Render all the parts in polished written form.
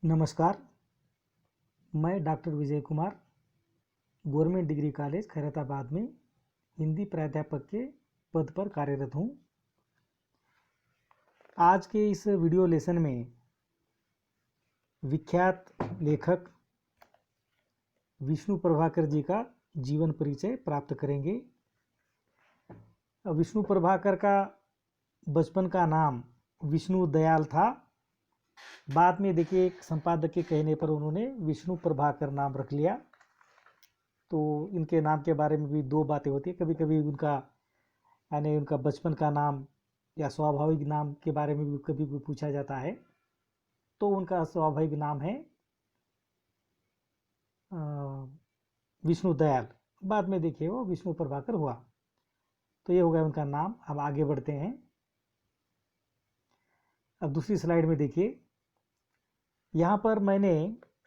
नमस्कार। मैं doctor Vijay Kumar government degree college Khairatabad में हिंदी प्राध्यापक के पद पर कार्यरत हूँ। आज के इस वीडियो लेसन में विख्यात लेखक विष्णु प्रभाकर जी का जीवन परिचय प्राप्त करेंगे। विष्णु प्रभाकर का बचपन का नाम विष्णु दयाल था। बाद में देखिए एक संपादक के कहने पर उन्होंने विष्णु प्रभाकर नाम रख लिया। तो इनके नाम के बारे में भी दो बातें होती है। कभी कभी उनका यानी उनका बचपन का नाम या स्वाभाविक नाम के बारे में भी कभी भी पूछा जाता है। तो उनका स्वाभाविक नाम है विष्णु दयाल। बाद में देखिए वो विष्णु प्रभाकर हुआ। तो ये हो गया उनका नाम। अब आगे बढ़ते हैं। अब दूसरी स्लाइड में देखिए, यहाँ पर मैंने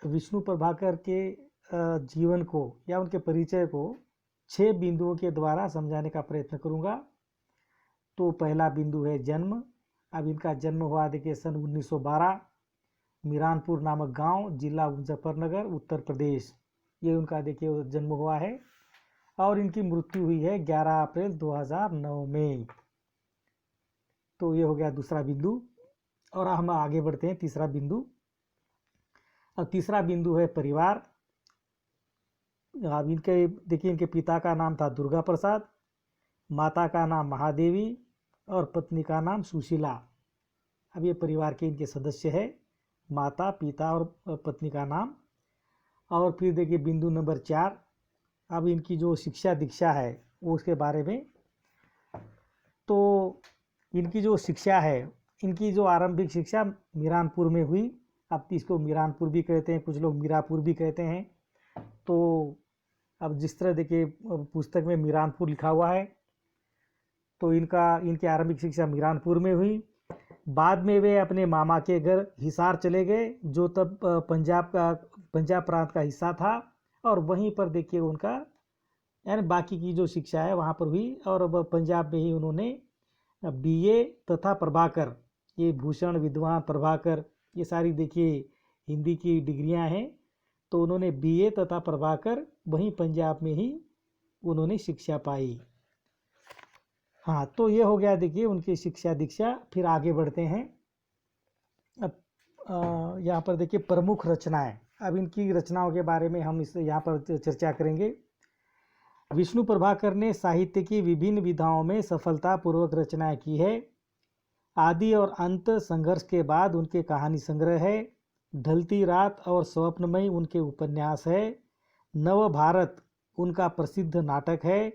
विष्णु प्रभाकर के जीवन को या उनके परिचय को 6 बिंदुओं के द्वारा समझाने का प्रयत्न करूँगा। तो पहला बिंदु है जन्म। अब इनका जन्म हुआ देखिए सन 1912, मीरानपुर नामक गांव, जिला मुजफ्फरनगर, उत्तर प्रदेश। ये उनका देखिए जन्म हुआ है। और इनकी मृत्यु हुई है 11 अप्रैल 2009 में। तो ये हो गया दूसरा बिंदु। और हम आगे बढ़ते हैं तीसरा बिंदु। अब तीसरा बिंदु है परिवार। अब इनके देखिए इनके पिता का नाम था दुर्गा प्रसाद, माता का नाम महादेवी और पत्नी का नाम सुशीला। अब ये परिवार के इनके सदस्य है, माता, पिता और पत्नी का नाम। और फिर देखिए बिंदु नंबर 4। अब इनकी जो शिक्षा दीक्षा है वो उसके बारे में। तो इनकी जो शिक्षा है, इनकी जो आरंभिक शिक्षा मीरानपुर में हुई। अब इसको मीरानपुर भी कहते हैं, कुछ लोग मीरापुर भी कहते हैं। तो अब जिस तरह देखिए पुस्तक में मीरानपुर लिखा हुआ है, तो इनकी आरंभिक शिक्षा मीरानपुर में हुई। बाद में वे अपने मामा के घर हिसार चले गए, जो तब पंजाब प्रांत का हिस्सा था। और वहीं पर देखिए उनका यानी बाकी की जो शिक्षा है वहाँ पर हुई। और अब पंजाब में ही उन्होंने बीए तथा प्रभाकर, ये भूषण, विद्वान, प्रभाकर, ये सारी देखिए हिंदी की डिग्रियां हैं। तो उन्होंने बीए तथा प्रभाकर वहीं पंजाब में ही उन्होंने शिक्षा पाई। हाँ, तो ये हो गया देखिए उनकी शिक्षा दीक्षा। फिर आगे बढ़ते हैं। अब यहाँ पर देखिए प्रमुख रचनाएं। अब इनकी रचनाओं के बारे में हम इस यहाँ पर चर्चा करेंगे। विष्णु प्रभाकर ने साहित्य की विभिन्न विधाओं में सफलतापूर्वक रचनाएं की है। आदि और अंत संघर्ष के बाद उनके कहानी संग्रह है। ढलती रात और स्वप्नमयी उनके उपन्यास है। नव भारत उनका प्रसिद्ध नाटक है।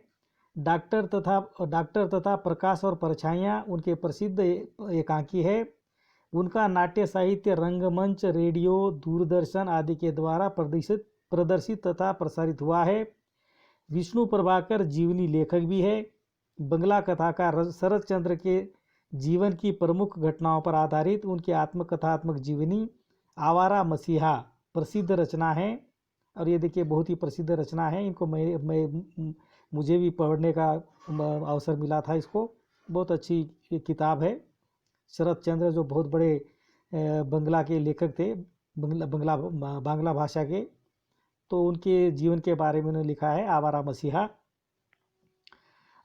डॉक्टर तथा प्रकाश और परछाइयाँ उनके प्रसिद्ध एकांकी है। उनका नाट्य साहित्य रंगमंच, रेडियो, दूरदर्शन आदि के द्वारा प्रदर्शित तथा प्रसारित हुआ है। विष्णु प्रभाकर जीवनी लेखक भी है। बंगला कथाकार शरद चंद्र के जीवन की प्रमुख घटनाओं पर आधारित उनकी आत्मकथात्मक जीवनी आवारा मसीहा प्रसिद्ध रचना है। और ये देखिए बहुत ही प्रसिद्ध रचना है। इनको मुझे भी पढ़ने का अवसर मिला था। इसको बहुत अच्छी किताब है। शरद चंद्र जो बहुत बड़े बंगला के लेखक थे, बांग्ला भाषा के, तो उनके जीवन के बारे में उन्होंने लिखा है आवारा मसीहा।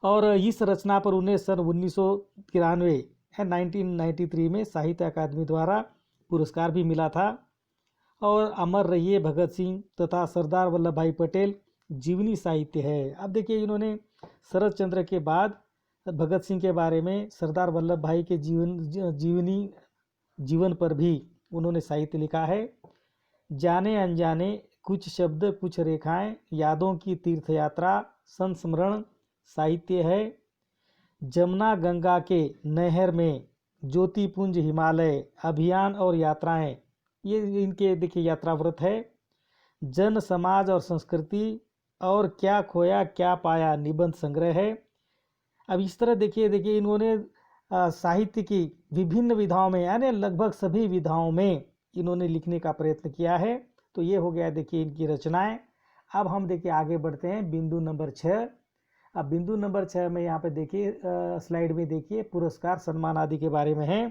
और इस रचना पर उन्हें सन 1993 1993 में साहित्य अकादमी द्वारा पुरस्कार भी मिला था। और अमर रहिए भगत सिंह तथा सरदार वल्लभ भाई पटेल जीवनी साहित्य है। अब देखिए इन्होंने शरद चंद्र के बाद भगत सिंह के बारे में, सरदार वल्लभ भाई के जीवन पर भी उन्होंने साहित्य लिखा है। जाने अनजाने, कुछ शब्द कुछ रेखाएं, यादों की तीर्थ यात्रा, संस्मरण साहित्य है। जमुना गंगा के नहर में, ज्योतिपुंज हिमालय, अभियान और यात्राएं, ये इनके देखिए यात्रा व्रत है। जन समाज और संस्कृति और क्या खोया क्या पाया निबंध संग्रह है। अब इस तरह देखिए इन्होंने साहित्य की विभिन्न विधाओं में यानी लगभग सभी विधाओं में इन्होंने लिखने का प्रयत्न किया है। तो ये हो गया देखिए इनकी रचनाएं। अब हम देखिए आगे बढ़ते हैं बिंदु नंबर 6। अब बिंदु नंबर 6 में यहाँ पे देखिए स्लाइड में देखिए पुरस्कार, सम्मान आदि के बारे में है।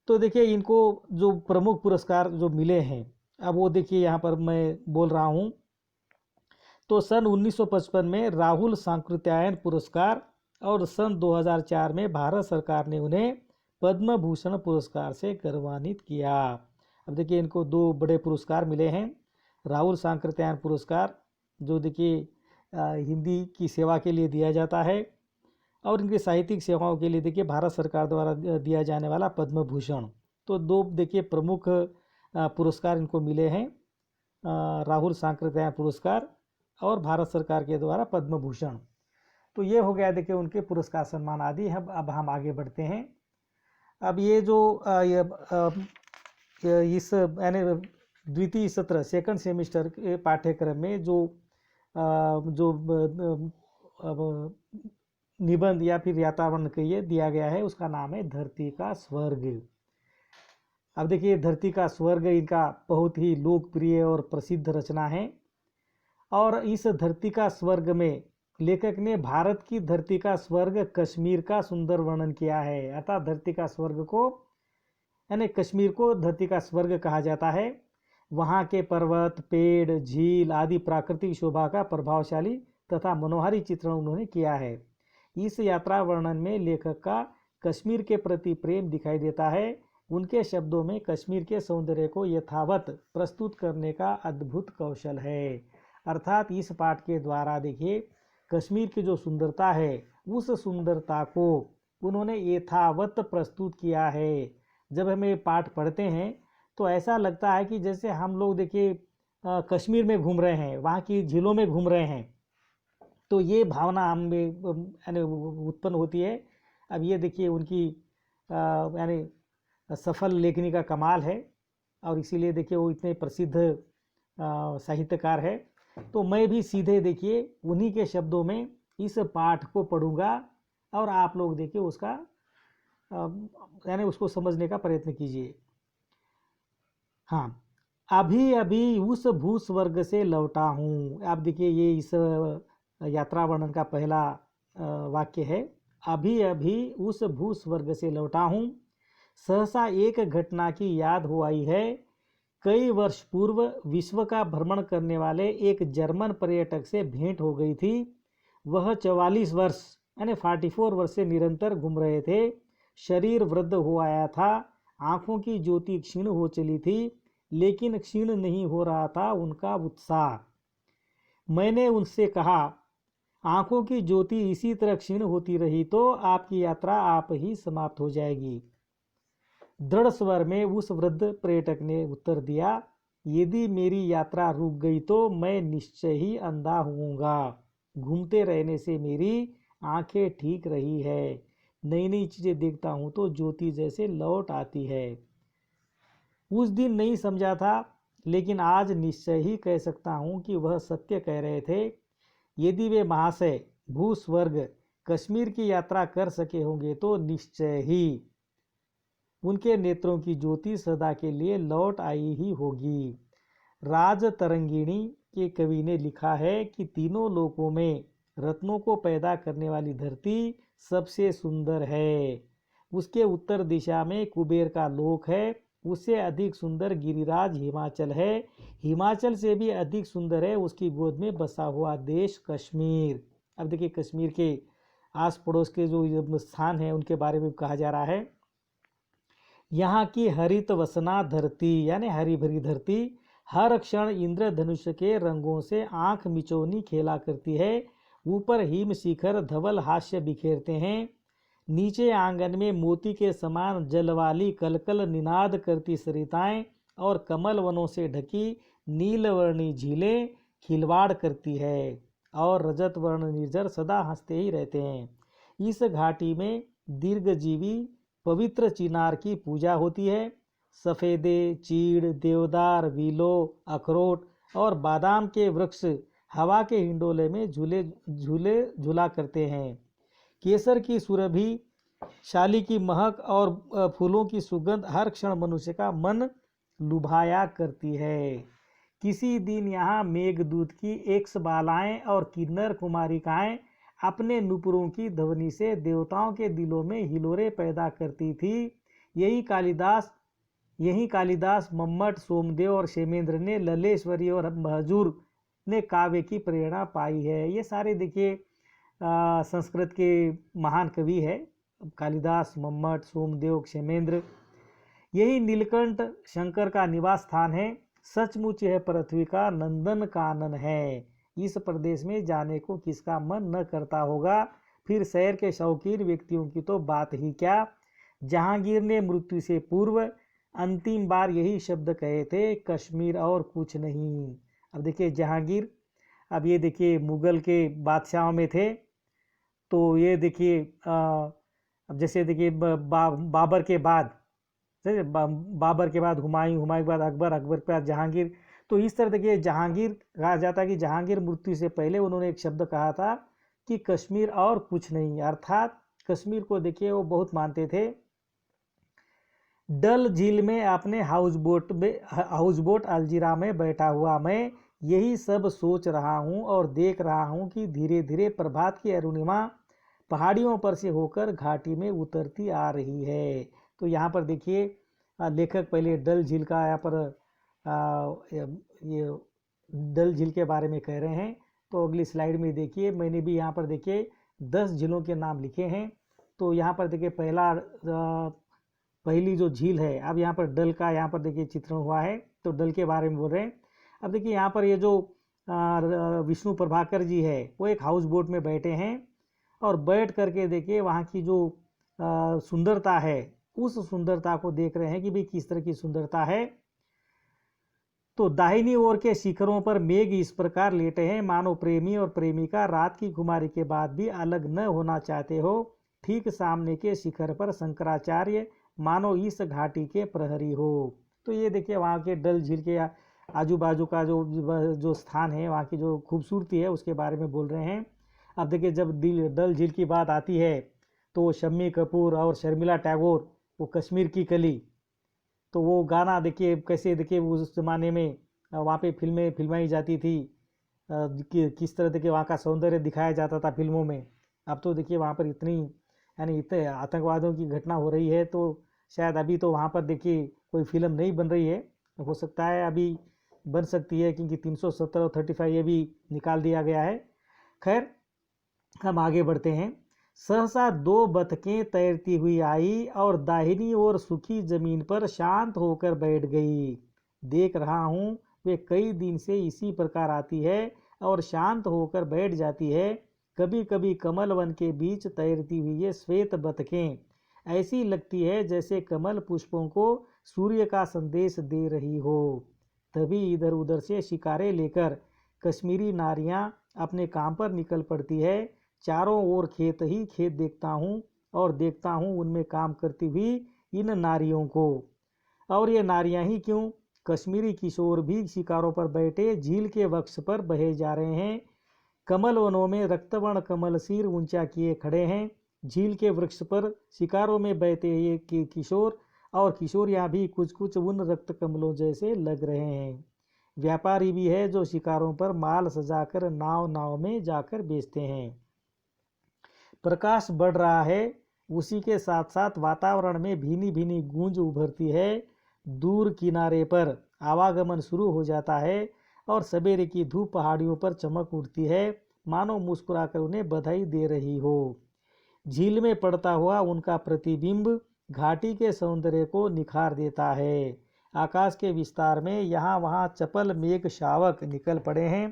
तो देखिए इनको जो प्रमुख पुरस्कार जो मिले हैं, अब वो देखिए यहाँ पर मैं बोल रहा हूँ। तो सन 1955 में राहुल सांकृत्यायन पुरस्कार और सन 2004 में भारत सरकार ने उन्हें पद्म भूषण पुरस्कार से गौरवान्वित किया। अब देखिए इनको 2 बड़े पुरस्कार मिले हैं। राहुल सांकृत्यायन पुरस्कार जो देखिए हिंदी की सेवा के लिए दिया जाता है, और इनकी साहित्यिक सेवाओं के लिए देखिए भारत सरकार द्वारा दिया जाने वाला पद्म भूषण। तो 2 देखिए प्रमुख पुरस्कार इनको मिले हैं, राहुल सांकृत्यायन पुरस्कार और भारत सरकार के द्वारा पद्म भूषण। तो ये हो गया देखिए उनके पुरस्कार सम्मान आदि। अब हम आगे बढ़ते हैं। अब ये जो इस यानी द्वितीय सत्र सेकंड सेमेस्टर के पाठ्यक्रम में जो निबंध या फिर यात्रावर्णन के लिए दिया गया है, उसका नाम है धरती का स्वर्ग। अब देखिए धरती का स्वर्ग इनका बहुत ही लोकप्रिय और प्रसिद्ध रचना है, और इस धरती का स्वर्ग में लेखक ने भारत की धरती का स्वर्ग कश्मीर का सुंदर वर्णन किया है। अर्थात धरती का स्वर्ग को यानी कश्मीर को धरती का स्वर्ग कहा जाता है। वहाँ के पर्वत, पेड़, झील आदि प्राकृतिक शोभा का प्रभावशाली तथा मनोहारी चित्रण उन्होंने किया है। इस यात्रा वर्णन में लेखक का कश्मीर के प्रति प्रेम दिखाई देता है। उनके शब्दों में कश्मीर के सौंदर्य को यथावत प्रस्तुत करने का अद्भुत कौशल है। अर्थात इस पाठ के द्वारा देखिए कश्मीर की जो सुंदरता है, उस सुंदरता को उन्होंने यथावत प्रस्तुत किया है। जब हम ये पाठ पढ़ते हैं तो ऐसा लगता है कि जैसे हम लोग देखिए कश्मीर में घूम रहे हैं, वहाँ की झीलों में घूम रहे हैं। तो ये भावना हम में यानी उत्पन्न होती है। अब ये देखिए उनकी यानी सफल लेखनी का कमाल है, और इसीलिए देखिए वो इतने प्रसिद्ध साहित्यकार है। तो मैं भी सीधे देखिए उन्हीं के शब्दों में इस पाठ को पढ़ूंगा, और आप लोग देखिए उसका यानी उसको समझने का प्रयत्न कीजिए। हाँ, अभी अभी उस भूस्वर्ग से लौटा हूँ। आप देखिए ये इस यात्रा वर्णन का पहला वाक्य है, अभी अभी उस भूस्वर्ग से लौटा हूँ। सहसा एक घटना की याद हो आई है। कई वर्ष पूर्व विश्व का भ्रमण करने वाले एक जर्मन पर्यटक से भेंट हो गई थी। वह 44 वर्ष यानी 44 वर्ष से निरंतर घूम रहे थे। शरीर वृद्ध हो आया था, आंखों की ज्योति क्षीण हो चली थी, लेकिन क्षीण नहीं हो रहा था उनका उत्साह। मैंने उनसे कहा, आंखों की ज्योति इसी तरह क्षीण होती रही तो आपकी यात्रा आप ही समाप्त हो जाएगी। दृढ़ स्वर में उस वृद्ध पर्यटक ने उत्तर दिया, यदि मेरी यात्रा रुक गई तो मैं निश्चय ही अंधा होऊंगा। घूमते रहने से मेरी आंखें ठीक रही है। नई नई चीजें देखता हूं तो ज्योति जैसे लौट आती है। उस दिन नहीं समझा था, लेकिन आज निश्चय ही कह सकता हूं कि वह सत्य कह रहे थे। यदि वे महाशय भूस्वर्ग कश्मीर की यात्रा कर सके होंगे तो निश्चय ही उनके नेत्रों की ज्योति सदा के लिए लौट आई ही होगी। राज तरंगिणी के कवि ने लिखा है कि तीनों लोकों में रत्नों को पैदा करने वाली धरती सबसे सुंदर है। उसके उत्तर दिशा में कुबेर का लोक है। उससे अधिक सुंदर गिरिराज हिमाचल है। हिमाचल से भी अधिक सुंदर है उसकी गोद में बसा हुआ देश कश्मीर। अब देखिए कश्मीर के आस पड़ोस के जो स्थान हैं उनके बारे में कहा जा रहा है। यहाँ की हरित वसना धरती यानी हरी भरी धरती हर क्षण इंद्रधनुष के रंगों से आंख मिचौनी खेला करती है। ऊपर हिम शिखर धवल हास्य बिखेरते हैं। नीचे आंगन में मोती के समान जल वाली कलकल निनाद करती सरिताएं और कमल वनों से ढकी नीलवर्णी झीलें खिलवाड़ करती है, और रजत वर्ण निर्जर सदा हंसते ही रहते हैं। इस घाटी में दीर्घजीवी पवित्र चिनार की पूजा होती है। सफेदे, चीड़, देवदार, वीलो, अखरोट और बादाम के वृक्ष हवा के हिंडोले में झूला करते हैं। केसर की सुरभि, शाली की महक और फूलों की सुगंध हर क्षण मनुष्य का मन लुभाया करती है। किसी दिन यहाँ मेघदूत की 100 बालाएं और किन्नर कुमारिकाएं अपने नुपुरों की ध्वनि से देवताओं के दिलों में हिलोरे पैदा करती थी। यही कालिदास, मम्मट, सोमदेव और क्षेमेंद्र ने, ललेश्वरी और महजूर ने काव्य की प्रेरणा पाई है। ये सारे देखिए संस्कृत के महान कवि है, कालिदास, मम्मट, सोमदेव, क्षेमेंद्र। यही नीलकंठ शंकर का निवास स्थान है। सचमुच यह पृथ्वी का नंदन कानन है। इस प्रदेश में जाने को किसका मन न करता होगा। फिर शहर के शौकीन व्यक्तियों की तो बात ही क्या। जहांगीर ने मृत्यु से पूर्व अंतिम बार यही शब्द कहे थे, कश्मीर और कुछ नहीं। अब देखिए जहांगीर, अब ये देखिए मुगल के बादशाहों में थे, तो ये देखिए अब जैसे देखिए बाबर के बाद, बाबर के बाद हुमायूं, हुमायूं के बाद अकबर, अकबर के बाद जहांगीर। तो इस तरह देखिए जहांगीर कहा जाता है कि जहांगीर मृत्यु से पहले उन्होंने एक शब्द कहा था कि कश्मीर और कुछ नहीं, अर्थात कश्मीर को देखिए वो बहुत मानते थे। डल झील में अपने हाउस बोट अलजीरा में बैठा हुआ मैं यही सब सोच रहा हूँ और देख रहा हूँ कि धीरे धीरे प्रभात की अरुणिमा पहाड़ियों पर से होकर घाटी में उतरती आ रही है। तो यहाँ पर देखिए लेखक पहले डल झील का यहाँ पर ये डल झील के बारे में कह रहे हैं। तो अगली स्लाइड में देखिए मैंने भी यहाँ पर देखिए 10 झीलों के नाम लिखे हैं। तो यहाँ पर देखिए पहली जो झील है, अब यहाँ पर डल का यहाँ पर देखिए चित्रण हुआ है, तो डल के बारे में बोल रहे हैं। अब देखिए यहाँ पर ये जो विष्णु प्रभाकर जी है वो एक हाउस बोट में बैठे हैं और बैठ करके देखिए वहाँ की जो सुंदरता है उस सुंदरता को देख रहे हैं कि भाई किस तरह की सुंदरता है। तो दाहिनी ओर के शिखरों पर मेघ इस प्रकार लेटे हैं मानो प्रेमी और प्रेमिका रात की खुमारी के बाद भी अलग न होना चाहते हो। ठीक सामने के शिखर पर शंकराचार्य मानो इस घाटी के प्रहरी हो। तो ये देखिए वहाँ के डल झील के आजू बाजू का जो स्थान है, वहाँ की जो खूबसूरती है उसके बारे में बोल रहे हैं। अब देखिए जब डल झील की बात आती है तो शम्मी कपूर और शर्मिला टैगोर, वो कश्मीर की कली, तो वो गाना देखिए कैसे देखिए उस ज़माने में वहाँ पे फिल्में फिल्माई जाती थी, किस तरह देखिए वहाँ का सौंदर्य दिखाया जाता था फिल्मों में। अब तो देखिए वहाँ पर इतने आतंकवादियों की घटना हो रही है, तो शायद अभी तो वहाँ पर देखिए कोई फिल्म नहीं बन रही है, हो सकता है अभी बन सकती है क्योंकि 370 और 35 ये भी निकाल दिया गया है। खैर हम आगे बढ़ते हैं। सहसा 2 बतखें तैरती हुई आई और दाहिनी ओर सूखी जमीन पर शांत होकर बैठ गई। देख रहा हूँ वे कई दिन से इसी प्रकार आती है और शांत होकर बैठ जाती है। कभी कभी कमल वन के बीच तैरती हुई ये श्वेत बतखें ऐसी लगती है जैसे कमल पुष्पों को सूर्य का संदेश दे रही हो। तभी इधर उधर से शिकारे लेकर कश्मीरी नारियां अपने काम पर निकल पड़ती है। चारों ओर खेत ही खेत देखता हूँ और देखता हूँ उनमें काम करती हुई इन नारियों को। और ये नारियां ही क्यों, कश्मीरी किशोर भी शिकारों पर बैठे झील के वक्ष पर बहे जा रहे हैं। कमल वनों में रक्तवर्ण कमल सिर ऊंचा किए खड़े हैं। झील के वृक्ष पर शिकारों में बहते ये किशोर और किशोरियां भी कुछ कुछ उन रक्त कमलों जैसे लग रहे हैं। व्यापारी भी है जो शिकारों पर माल सजाकर नाव नाव में जाकर बेचते हैं। प्रकाश बढ़ रहा है, उसी के साथ साथ वातावरण में भीनी भीनी गूंज उभरती है। दूर किनारे पर आवागमन शुरू हो जाता है और सवेरे की धूप पहाड़ियों पर चमक उठती है मानो मुस्कुराकर उन्हें बधाई दे रही हो। झील में पड़ता हुआ उनका प्रतिबिंब घाटी के सौंदर्य को निखार देता है। आकाश के विस्तार में यहाँ वहाँ चपल मेघ शावक निकल पड़े हैं।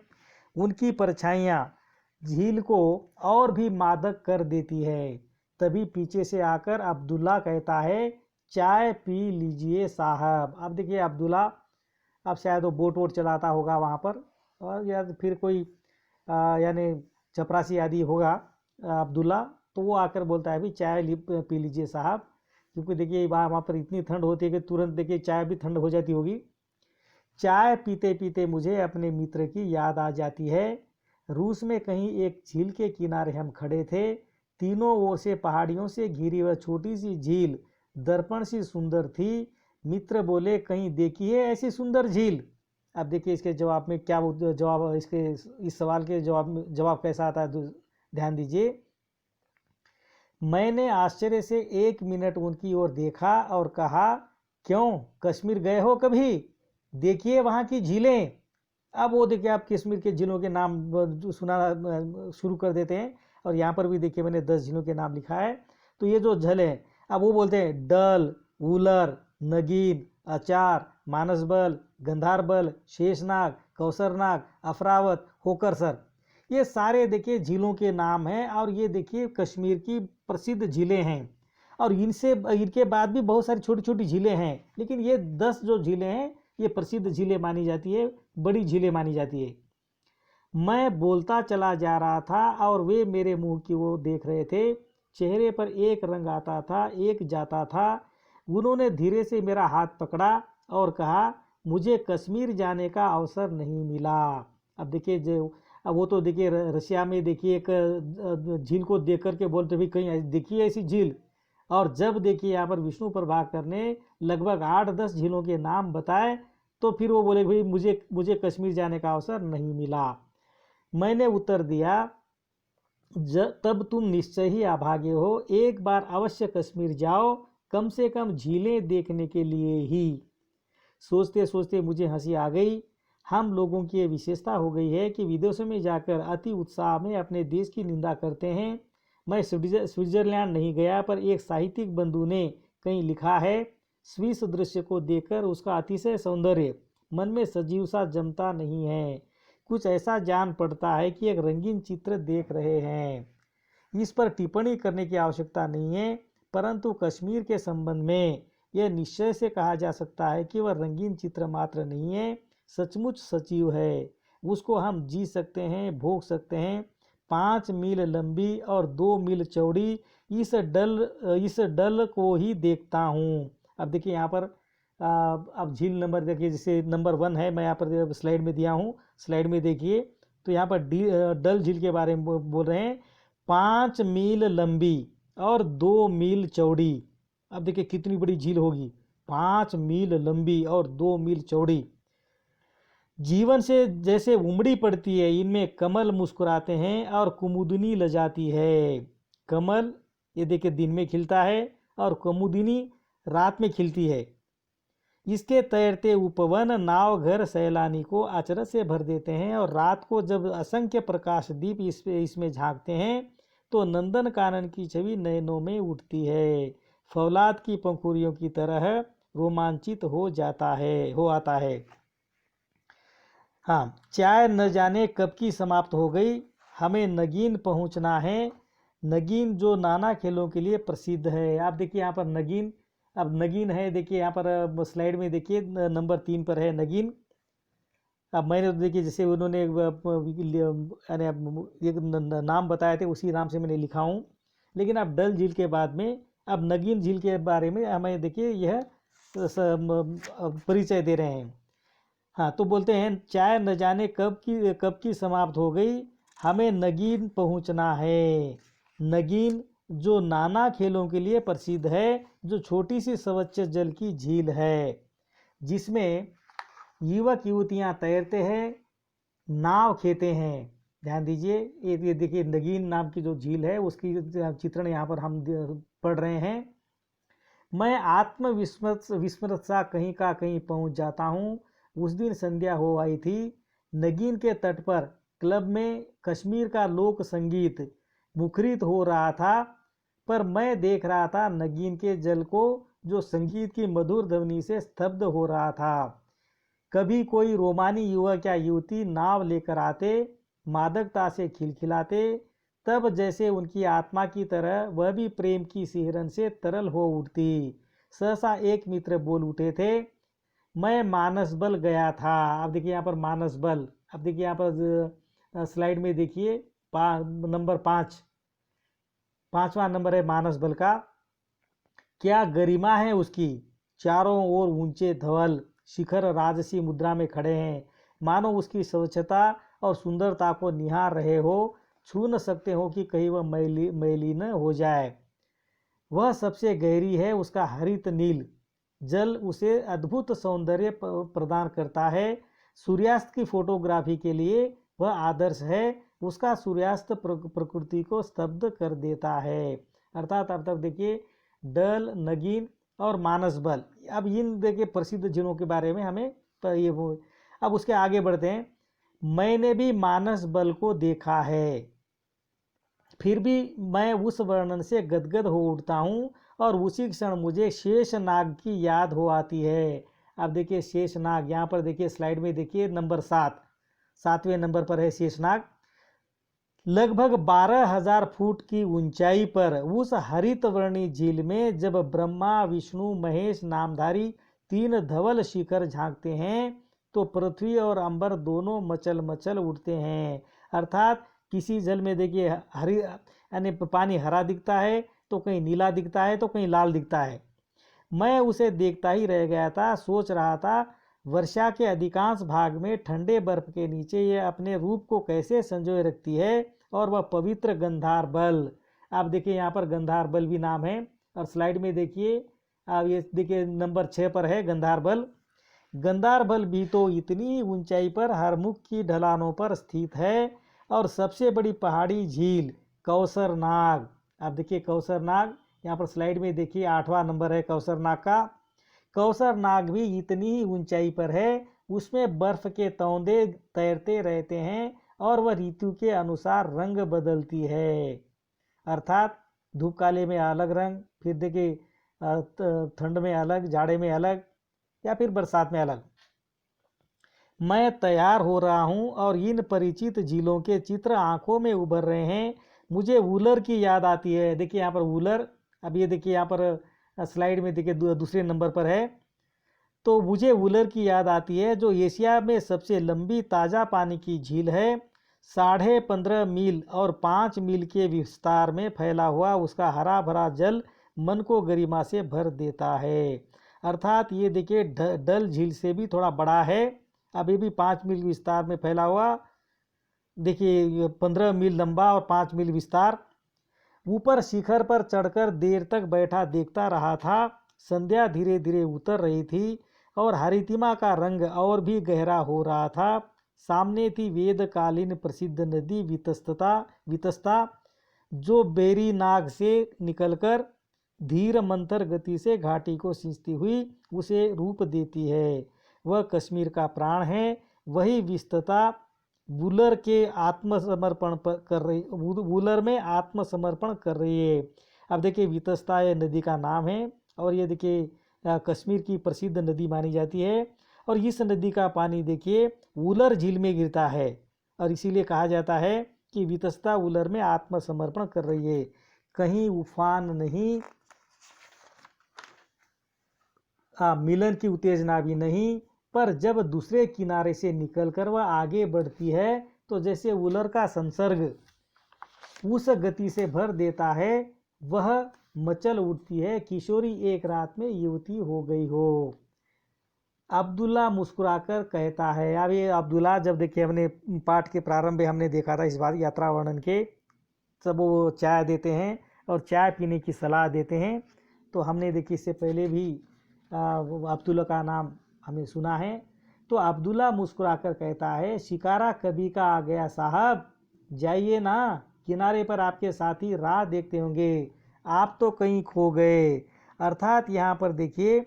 उनकी परछाइयाँ झील को और भी मादक कर देती है। तभी पीछे से आकर अब्दुल्ला कहता है, चाय पी लीजिए साहब। अब देखिए अब्दुल्ला, अब शायद वो बोट वोट चलाता होगा वहाँ पर, और या फिर कोई यानी चपरासी आदि होगा अब्दुल्ला, तो वो आकर बोलता है भी चाय पी लीजिए साहब। क्योंकि देखिए वहाँ पर इतनी ठंड होती है कि तुरंत देखिए चाय भी ठंड हो जाती होगी। चाय पीते पीते मुझे अपने मित्र की याद आ जाती है। रूस में कहीं एक झील के किनारे हम खड़े थे। तीनों ओर से पहाड़ियों से घिरी वह छोटी सी झील दर्पण सी सुंदर थी। मित्र बोले, कहीं देखी है ऐसी सुंदर झील? अब देखिए इसके जवाब में क्या जवाब, इसके इस सवाल के जवाब कैसा आता है, ध्यान दीजिए। मैंने आश्चर्य से 1 मिनट उनकी ओर देखा और कहा, क्यों, कश्मीर गए हो कभी? देखिए वहाँ की झीलें। अब वो देखिए, आप कश्मीर के झीलों के नाम सुनाना शुरू कर देते हैं। और यहाँ पर भी देखिए मैंने 10 झीलों के नाम लिखा है। तो ये जो झील है, अब वो बोलते हैं डल, वुलर, नगीन, अचार, मानसबल, गंधारबल, शेषनाग, कौसरनाग, अफरावत, होकरसर। ये सारे देखिए झीलों के नाम हैं और ये देखिए कश्मीर की प्रसिद्ध झीलें हैं। और इनके बाद भी बहुत सारी छोटी छोटी झीलें हैं, लेकिन ये 10 जो झीलें हैं ये प्रसिद्ध झीलें मानी जाती है, बड़ी झीलें मानी जाती है। मैं बोलता चला जा रहा था और वे मेरे मुंह की ओर देख रहे थे। चेहरे पर एक रंग आता था, एक जाता था। उन्होंने धीरे से मेरा हाथ पकड़ा और कहा, मुझे कश्मीर जाने का अवसर नहीं मिला। अब देखिए अब वो तो देखिए रशिया में देखिए एक झील को देख करके बोलते भी कहीं देखिए ऐसी झील। और जब देखिए यहाँ पर विष्णु प्रभाकर ने लगभग 8-10 झीलों के नाम बताए, तो फिर वो बोले, भाई मुझे कश्मीर जाने का अवसर नहीं मिला। मैंने उत्तर दिया, तब तुम निश्चय ही अभागे हो। एक बार अवश्य कश्मीर जाओ, कम से कम झीलें देखने के लिए ही। सोचते सोचते मुझे हंसी आ गई। हम लोगों की ये विशेषता हो गई है कि विदेशों में जाकर अति उत्साह में अपने देश की निंदा करते हैं। मैं स्विट्जरलैंड नहीं गया, पर एक साहित्यिक बंधु ने कहीं लिखा है, स्विस दृश्य को देखकर उसका अतिशय सौंदर्य मन में सजीव सा जमता नहीं है। कुछ ऐसा जान पड़ता है कि एक रंगीन चित्र देख रहे हैं। इस पर टिप्पणी करने की आवश्यकता नहीं है, परंतु कश्मीर के संबंध में यह निश्चय से कहा जा सकता है कि वह रंगीन चित्र मात्र नहीं है, सचमुच सजीव है। उसको हम जी सकते हैं, भोग सकते हैं। 5 मील लंबी और 2 मील चौड़ी इस डल को ही देखता हूँ। अब देखिए यहाँ पर अब झील नंबर देखिए, जैसे नंबर 1 है, मैं यहाँ पर स्लाइड में दिया हूँ। स्लाइड में देखिए तो यहाँ पर डल झील के बारे में बोल रहे हैं, 5 मील लंबी और 2 मील चौड़ी। अब देखिए कितनी बड़ी झील होगी, 5 मील लंबी और 2 मील चौड़ी। जीवन से जैसे उमड़ी पड़ती है, इनमें कमल मुस्कुराते हैं और कुमुदिनी लजाती है। कमल ये देखिए दिन में खिलता है और कुमुदिनी रात में खिलती है। इसके तैरते उपवन नाव घर सैलानी को अचरज से भर देते हैं। और रात को जब असंख्य प्रकाश दीप इसमें झांकते हैं तो नंदन कानन की छवि नयनों में उठती है। फौलाद की पंखुड़ियों की तरह रोमांचित हो आता है। हाँ, चाय न जाने कब की समाप्त हो गई। हमें नगीन पहुंचना है। नगीन जो नाना खेलों के लिए प्रसिद्ध है। आप देखिए यहाँ पर नगीन, अब नगीन है, देखिए यहाँ पर स्लाइड में देखिए नंबर 3 पर है नगीन। अब मैंने तो देखिए जैसे उन्होंने एक नाम बताए थे, उसी नाम से मैंने लिखा हूँ। लेकिन अब डल झील के बाद में अब नगीन झील के बारे में हमें देखिए यह परिचय दे रहे हैं। हाँ, तो बोलते हैं, चाय न जाने कब की समाप्त हो गई, हमें नगीन पहुंचना है। नगीन जो नाना खेलों के लिए प्रसिद्ध है, जो छोटी सी सवच्छ जल की झील है, जिसमें युवक युवतियां तैरते हैं, नाव खेते हैं। ध्यान दीजिए, ये देखिए नगीन नाम की जो झील है उसकी चित्रण यहाँ पर हम पढ़ रहे हैं। मैं विस्मृत सा कहीं का कहीं पहुंच जाता हूँ। उस दिन संध्या हो आई थी। नगीन के तट पर क्लब में कश्मीर का लोक संगीत मुखरित हो रहा था, पर मैं देख रहा था नगीन के जल को, जो संगीत की मधुर ध्वनि से स्तब्ध हो रहा था। कभी कोई रोमानी युवक या युवती नाव लेकर आते, मादकता से खिलखिलाते, तब जैसे उनकी आत्मा की तरह वह भी प्रेम की सिहरन से तरल हो उठती। सहसा एक मित्र बोल उठे थे, मैं मानसबल गया था। अब देखिए यहाँ पर मानसबल, अब देखिए यहाँ पर स्लाइड में देखिए नंबर 5, 5वां नंबर है मानसबल का। क्या गरिमा है उसकी, चारों ओर ऊंचे धवल शिखर राजसी मुद्रा में खड़े हैं, मानो उसकी स्वच्छता और सुंदरता को निहार रहे हो, छू न सकते हो कि कहीं वह मैली न हो जाए। वह सबसे गहरी है, उसका हरित नील जल उसे अद्भुत सौंदर्य प्रदान करता है। सूर्यास्त की फोटोग्राफी के लिए वह आदर्श है। उसका सूर्यास्त प्रकृति को स्तब्ध कर देता है। अर्थात अब तक देखिए डल, नगीन और मानस बल। अब इन देखिए प्रसिद्ध झीलों के बारे में हमें ये वो। अब उसके आगे बढ़ते हैं। मैंने भी मानस बल को देखा है, फिर भी मैं उस वर्णन से गदगद हो उठता हूँ और उसी क्षण मुझे शेषनाग की याद हो आती है। अब देखिए शेषनाग, यहाँ पर देखिए स्लाइड में देखिए नंबर 7, 7वें नंबर पर है शेषनाग। लगभग 12,000 फुट की ऊंचाई पर उस हरित वर्णी झील में जब ब्रह्मा, विष्णु, महेश नामधारी 3 धवल शिखर झांकते हैं तो पृथ्वी और अंबर दोनों मचल मचल उठते हैं। अर्थात किसी जल में देखिए हरी यानी पानी हरा दिखता है, तो कहीं नीला दिखता है, तो कहीं लाल दिखता है। मैं उसे देखता ही रह गया था, सोच रहा था वर्षा के अधिकांश भाग में ठंडे बर्फ के नीचे ये अपने रूप को कैसे संजोए रखती है, और वह पवित्र गंधार बल। आप देखिए यहाँ पर गंधार बल भी नाम है, और स्लाइड में देखिए अब ये देखिए नंबर 6 पर है गंधार बल। गंधार बल भी तो इतनी ऊंचाई पर हरमुख की ढलानों पर स्थित है, और सबसे बड़ी पहाड़ी झील कौसर नाग। आप देखिए कौसर नाग, यहाँ पर स्लाइड में देखिए 8वां नंबर है कौसर नाग का। कौसर नाग भी इतनी ही ऊंचाई पर है, उसमें बर्फ के तौंदे तैरते रहते हैं और वह ऋतु के अनुसार रंग बदलती है। अर्थात धूप काले में अलग रंग, फिर देखिए ठंड में अलग, जाड़े में अलग, या फिर बरसात में अलग। मैं तैयार हो रहा हूं और इन परिचित झीलों के चित्र आंखों में उभर रहे हैं। मुझे वूलर की याद आती है। देखिए यहाँ पर वूलर, अब ये देखिए यहाँ पर स्लाइड में देखिए दूसरे नंबर पर है। तो मुझे वूलर की याद आती है, जो एशिया में सबसे लंबी ताज़ा पानी की झील है। 15.5 मील और 5 मील के विस्तार में फैला हुआ उसका हरा भरा जल मन को गरिमा से भर देता है। अर्थात ये देखिए डल झील से भी थोड़ा बड़ा है। अभी भी 5 मील विस्तार में फैला हुआ, देखिए 15 मील लंबा और 5 मील विस्तार। ऊपर शिखर पर चढ़कर देर तक बैठा देखता रहा था। संध्या धीरे धीरे उतर रही थी और हरितिमा का रंग और भी गहरा हो रहा था। सामने थी वेदकालीन प्रसिद्ध नदी वितस्ता, जो बेरीनाग से निकलकर धीर मंथर गति से घाटी को सिंचती हुई उसे रूप देती है। वह कश्मीर का प्राण है। वही विस्तता वूलर के आत्मसमर्पण कर रही, वूलर में आत्मसमर्पण कर रही है। अब देखिए वितस्ता ये नदी का नाम है, और ये देखिए कश्मीर की प्रसिद्ध नदी मानी जाती है। और इस नदी का पानी देखिए वूलर झील में गिरता है, और इसीलिए कहा जाता है कि वितस्ता वूलर में आत्मसमर्पण कर रही है। कहीं उफान नहीं, मिलन की उत्तेजना भी नहीं, पर जब दूसरे किनारे से निकलकर वह आगे बढ़ती है तो जैसे वूलर का संसर्ग उस गति से भर देता है, वह मचल उठती है, किशोरी एक रात में युवती हो गई हो। अब्दुल्ला मुस्कुराकर कहता है। अब ये अब्दुल्ला, जब देखिए हमने पाठ के प्रारंभ में हमने देखा था इस बार यात्रा वर्णन के, सब वो चाय देते हैं और चाय पीने की सलाह देते हैं। तो हमने देखिए इससे पहले भी अब्दुल्ला का नाम हमने सुना है। तो अब्दुल्ला मुस्कुराकर कहता है, शिकारा कभी का आ गया साहब, जाइए ना, किनारे पर आपके साथी राह देखते होंगे, आप तो कहीं खो गए। अर्थात यहाँ पर देखिए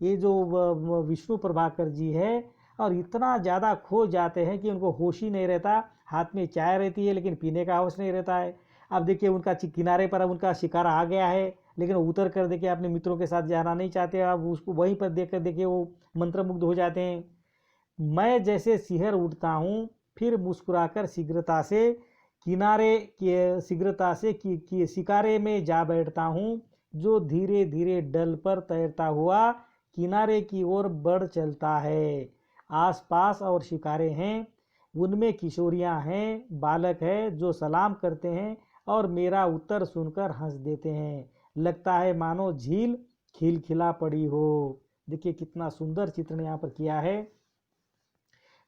ये जो विष्णु प्रभाकर जी है, और इतना ज़्यादा खो जाते हैं कि उनको होश ही नहीं रहता। हाथ में चाय रहती है लेकिन पीने का होश नहीं रहता है। अब देखिए उनका किनारे पर अब उनका शिकारा आ गया है, लेकिन उतर कर देखिए अपने मित्रों के साथ जाना नहीं चाहते। अब उसको वहीं पर देख कर देखिए वो मंत्रमुग्ध हो जाते हैं। मैं जैसे सिहर उठता हूँ, फिर मुस्कुराकर शीघ्रता से शिकारे में जा बैठता हूँ, जो धीरे धीरे डल पर तैरता हुआ किनारे की ओर बढ़ चलता है। आसपास और शिकारे हैं, उनमें किशोरियां हैं, बालक है जो सलाम करते हैं और मेरा उत्तर सुनकर हंस देते हैं। लगता है मानो झील खिलखिला पड़ी हो। देखिए कितना सुंदर चित्रण यहाँ पर किया है।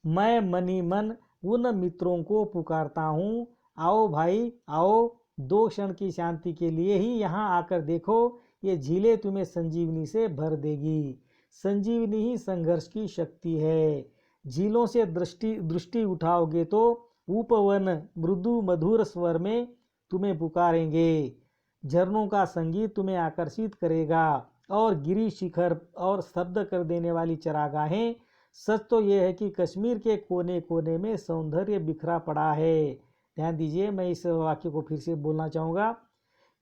मैं मनी मन उन मित्रों को पुकारता हूँ, आओ भाई आओ, 2 क्षण की शांति के लिए ही यहाँ आकर देखो, ये झीलें तुम्हें संजीवनी से भर देगी। संजीवनी ही संघर्ष की शक्ति है। झीलों से दृष्टि उठाओगे तो उपवन मृदु मधुर स्वर में तुम्हें पुकारेंगे। झरनों का संगीत तुम्हें आकर्षित करेगा और गिरी शिखर और स्तब्ध कर देने वाली चरागाहें। सच तो यह है कि कश्मीर के कोने कोने में सौंदर्य बिखरा पड़ा है। ध्यान दीजिए, मैं इस वाक्य को फिर से बोलना चाहूँगा।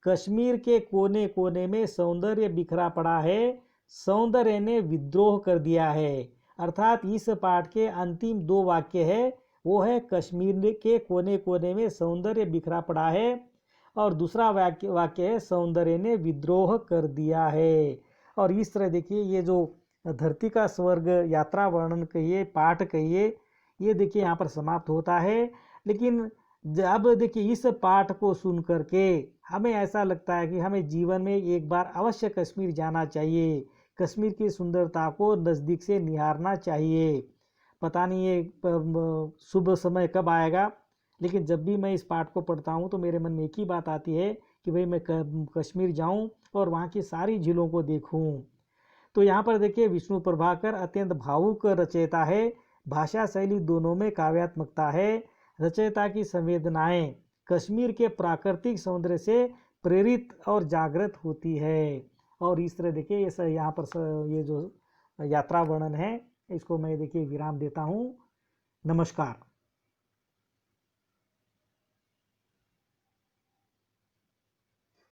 कश्मीर के कोने कोने में सौंदर्य बिखरा पड़ा है, सौंदर्य ने विद्रोह कर दिया है। अर्थात इस पाठ के अंतिम दो वाक्य है, वो है कश्मीर के कोने कोने में सौंदर्य बिखरा पड़ा है, और दूसरा वाक्य है सौंदर्य ने विद्रोह कर दिया है। और इस तरह देखिए, ये जो धरती का स्वर्ग यात्रा वर्णन कहिए, पाठ कहिए, ये देखिए यहाँ पर समाप्त होता है। लेकिन अब देखिए, इस पाठ को सुन करके हमें ऐसा लगता है कि हमें जीवन में एक बार अवश्य कश्मीर जाना चाहिए, कश्मीर की सुंदरता को नज़दीक से निहारना चाहिए। पता नहीं ये शुभ समय कब आएगा, लेकिन जब भी मैं इस पाठ को पढ़ता हूँ तो मेरे मन में एक ही बात आती है कि भाई मैं कश्मीर जाऊँ और वहाँ की सारी झीलों को देखूँ। तो यहाँ पर देखिए, विष्णु प्रभाकर अत्यंत भावुक रचयिता है, भाषा शैली दोनों में काव्यात्मकता है। रचयिता की संवेदनाएं कश्मीर के प्राकृतिक सौंदर्य से प्रेरित और जागृत होती है। और इस तरह देखिए, ये यहाँ पर ये जो यात्रा वर्णन है, इसको मैं देखिए विराम देता हूँ। नमस्कार।